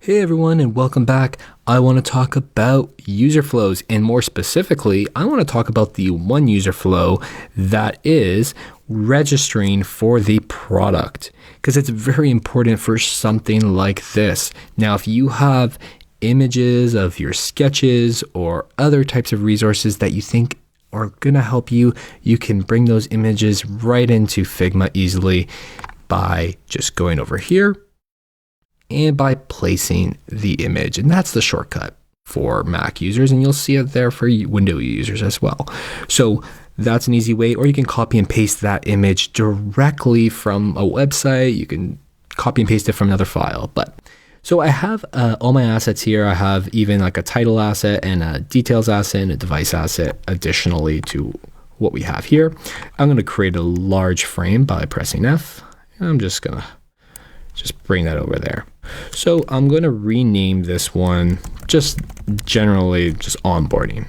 Hey everyone, and welcome back. I want to talk about user flows, and more specifically, I want to talk about the one user flow that is registering for the product, because it's very important for something like this. Now, if you have images of your sketches or other types of resources that you think are going to help you, you can bring those images right into Figma easily by just going over here and by placing the image. And that's the shortcut for Mac users, and you'll see it there for Windows users as well. So that's an easy way, or you can copy and paste that image directly from a website. You can copy and paste it from another file. So I have all my assets here. I have even like a title asset and a details asset and a device asset additionally to what we have here. I'm going to create a large frame by pressing F. And I'm just going to bring that over there. So I'm going to rename this one just generally just onboarding.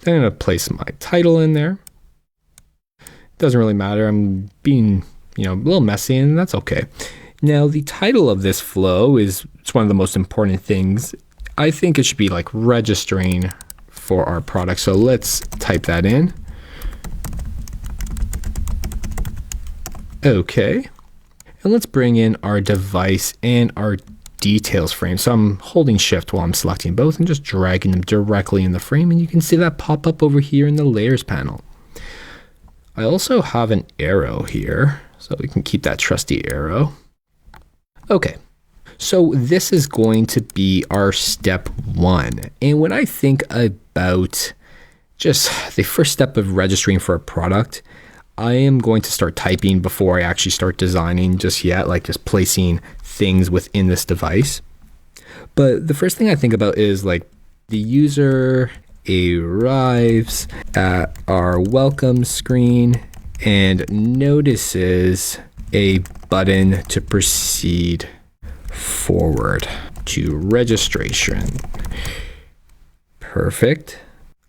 Then I'm going to place my title in there. Doesn't really matter. I'm being, a little messy, and that's okay. Now the title of this flow it's one of the most important things. I think it should be like registering for our product. So let's type that in. Okay. And let's bring in our device and our details frame. So I'm holding shift while I'm selecting both and just dragging them directly in the frame. And you can see that pop up over here in the layers panel. I also have an arrow here, so we can keep that trusty arrow. Okay, so this is going to be our step one. And when I think about just the first step of registering for a product, I am going to start typing before I actually start designing just yet, like just placing things within this device. But the first thing I think about is like the user arrives at our welcome screen and notices a button to proceed forward to registration. Perfect.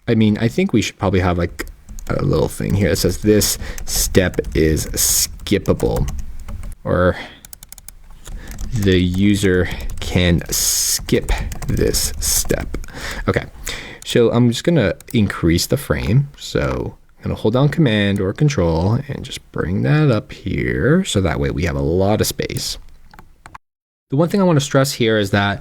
I think we should probably have like a little thing here that says this step is skippable, or the user can skip this step. Okay, so I'm just gonna increase the frame. So I'm gonna hold down Command or Control and just bring that up here, so that way we have a lot of space. The one thing I want to stress here is that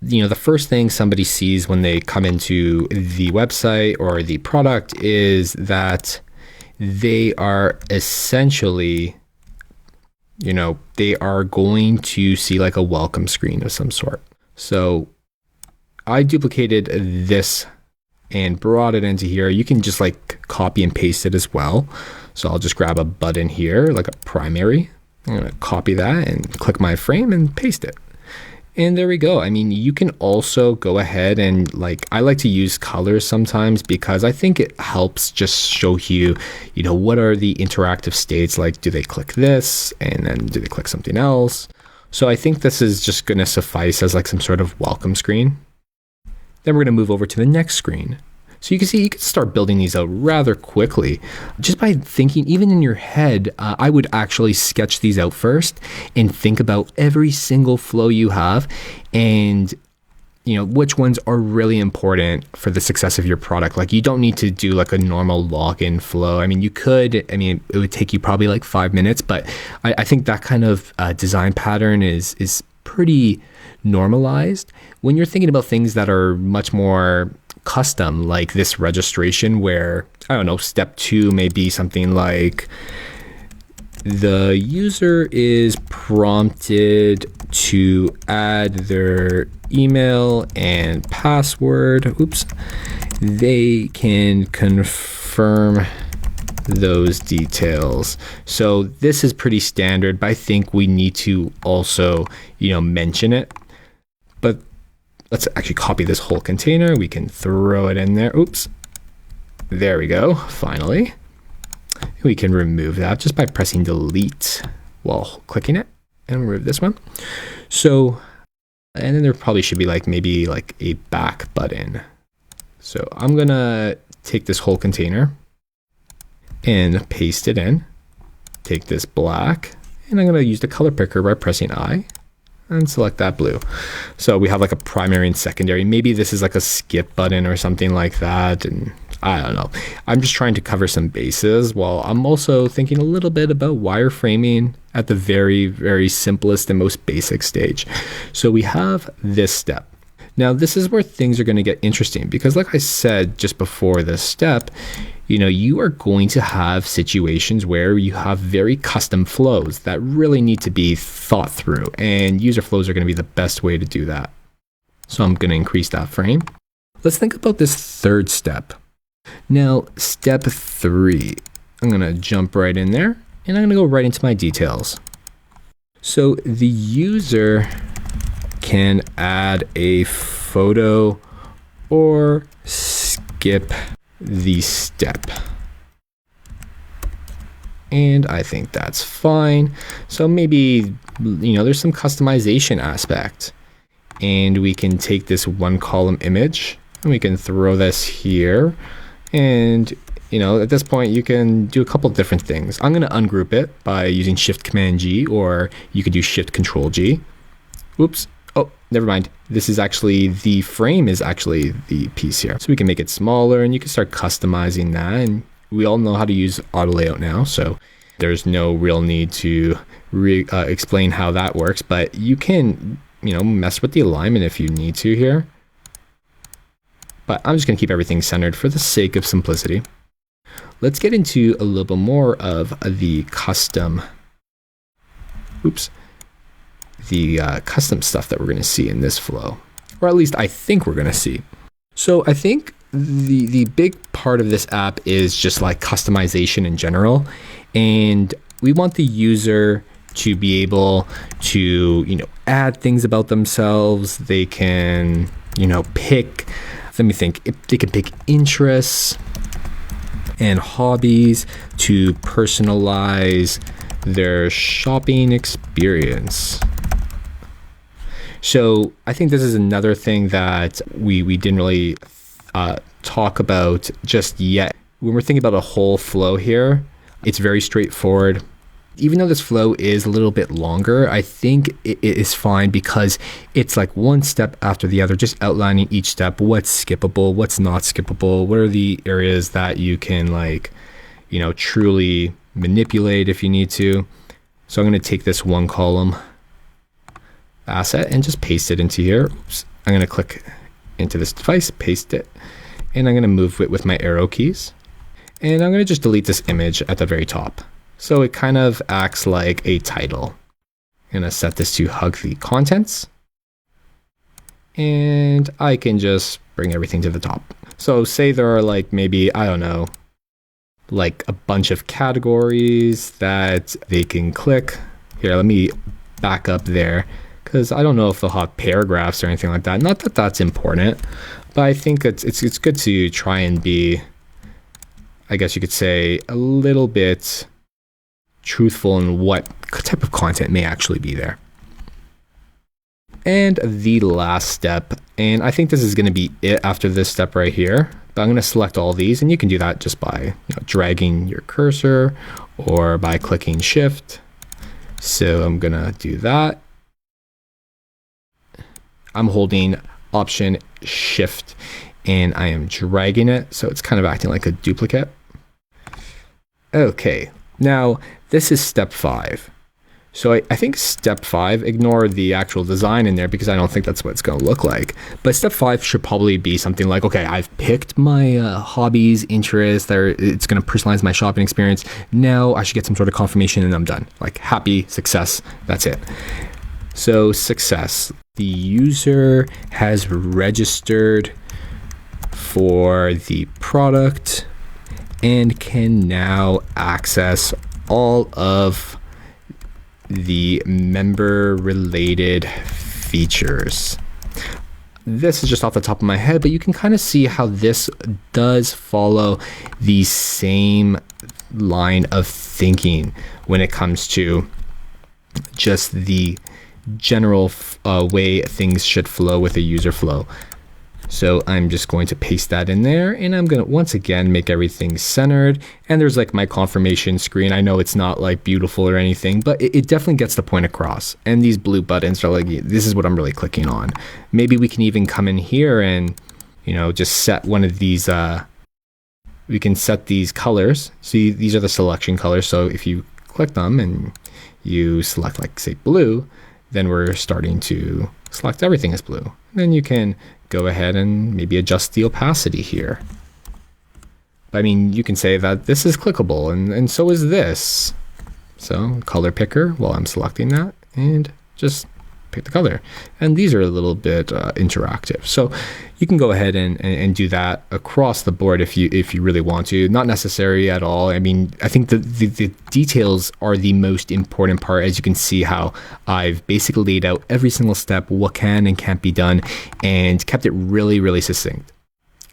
the first thing somebody sees when they come into the website or the product is that they are essentially, they are going to see like a welcome screen of some sort. So I duplicated this and brought it into here. You can just like copy and paste it as well. So I'll just grab a button here, like a primary. I'm going to copy that and click my frame and paste it. And there we go. You can also go ahead and I like to use colors sometimes because I think it helps just show you, what are the interactive states? Like, do they click this and then do they click something else? So I think this is just going to suffice as like some sort of welcome screen. Then we're going to move over to the next screen. So you can see you can start building these out rather quickly just by thinking, even in your head. I would actually sketch these out first and think about every single flow you have and which ones are really important for the success of your product. Like, you don't need to do like a normal login flow. You could, it would take you probably like 5 minutes, but I think that kind of design pattern is pretty normalized when you're thinking about things that are much more custom, like this registration, where step 2 may be something like the user is prompted to add their email and password. They can confirm those details. So this is pretty standard, but I think we need to also mention it. But let's actually copy this whole container. We can throw it in there. There we go. Finally, we can remove that just by pressing delete while clicking it and remove this one. So, and then there probably should be maybe a back button. So I'm gonna take this whole container and paste it in. Take this black, and I'm gonna use the color picker by pressing I. and select that blue. So we have like a primary and secondary. Maybe this is like a skip button or something like that. And I don't know. I'm just trying to cover some bases while I'm also thinking a little bit about wireframing at the very, very simplest and most basic stage. So we have this step. Now, this is where things are going to get interesting because like I said just before this step, you are going to have situations where you have very custom flows that really need to be thought through, and user flows are going to be the best way to do that. So I'm going to increase that frame. Let's think about this third step. Now, step 3, I'm going to jump right in there and I'm going to go right into my details. So the user can add a photo or skip the step. And I think that's fine. So maybe, there's some customization aspect. And we can take this one column image and we can throw this here. And, at this point, you can do a couple different things. I'm going to ungroup it by using Shift Command G, or you could do Shift Control G. Oops. Oh, never mind. This is actually, the frame is actually the piece here. So we can make it smaller and you can start customizing that. And we all know how to use auto layout now. So there's no real need to explain how that works, but you can, mess with the alignment if you need to here. But I'm just going to keep everything centered for the sake of simplicity. Let's get into a little bit more of the custom, the custom stuff that we're going to see in this flow, or at least I think we're going to see. So I think the big part of this app is just like customization in general. And we want the user to be able to, add things about themselves. They can, pick, let me think, they can pick interests and hobbies to personalize their shopping experience. So I think this is another thing that we didn't really talk about just yet. When we're thinking about a whole flow here, it's very straightforward. Even though this flow is a little bit longer, I think it is fine because it's like one step after the other, just outlining each step, what's skippable, what's not skippable, what are the areas that you can truly manipulate if you need to. So I'm going to take this one column asset and just paste it into here. Oops. I'm going to click into this device, paste it, and I'm going to move it with my arrow keys. And I'm going to just delete this image at the very top. So it kind of acts like a title. I'm going to set this to hug the contents. And I can just bring everything to the top. So say there are maybe, I don't know, a bunch of categories that they can click. Here, let me back up there, because I don't know if they'll have paragraphs or anything like that. Not that that's important, but I think it's good to try and be, I guess you could say, a little bit truthful in what type of content may actually be there. And the last step, and I think this is going to be it after this step right here, but I'm going to select all these, and you can do that just by dragging your cursor or by clicking Shift. So I'm going to do that. I'm holding Option Shift and I am dragging it, so it's kind of acting like a duplicate. Okay, now this is step 5. So I think step 5, ignore the actual design in there because I don't think that's what it's going to look like. But step 5 should probably be something like, okay, I've picked my hobbies, interests, it's going to personalize my shopping experience. Now I should get some sort of confirmation and I'm done. Like happy, success, that's it. So success, the user has registered for the product and can now access all of the member related features. This is just off the top of my head, but you can kind of see how this does follow the same line of thinking when it comes to just the general way things should flow with a user flow. So I'm just going to paste that in there, and I'm going to once again make everything centered. And there's like my confirmation screen. I know it's not like beautiful or anything, but it definitely gets the point across. And these blue buttons are like, this is what I'm really clicking on. Maybe we can even come in here and, you know, just set one of these, we can set these colors. See, these are the selection colors. So if you click them and you select like say blue, then we're starting to select everything as blue. Then you can go ahead and maybe adjust the opacity here. I mean, you can say that this is clickable and so is this. So color picker while I'm selecting that and just pick the color. And these are a little bit interactive. So you can go ahead and do that across the board if you really want to. Not necessary at all. I mean, I think the details are the most important part. As you can see how I've basically laid out every single step, what can and can't be done, and kept it really, really succinct.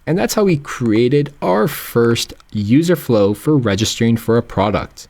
And that's how we created our first user flow for registering for a product.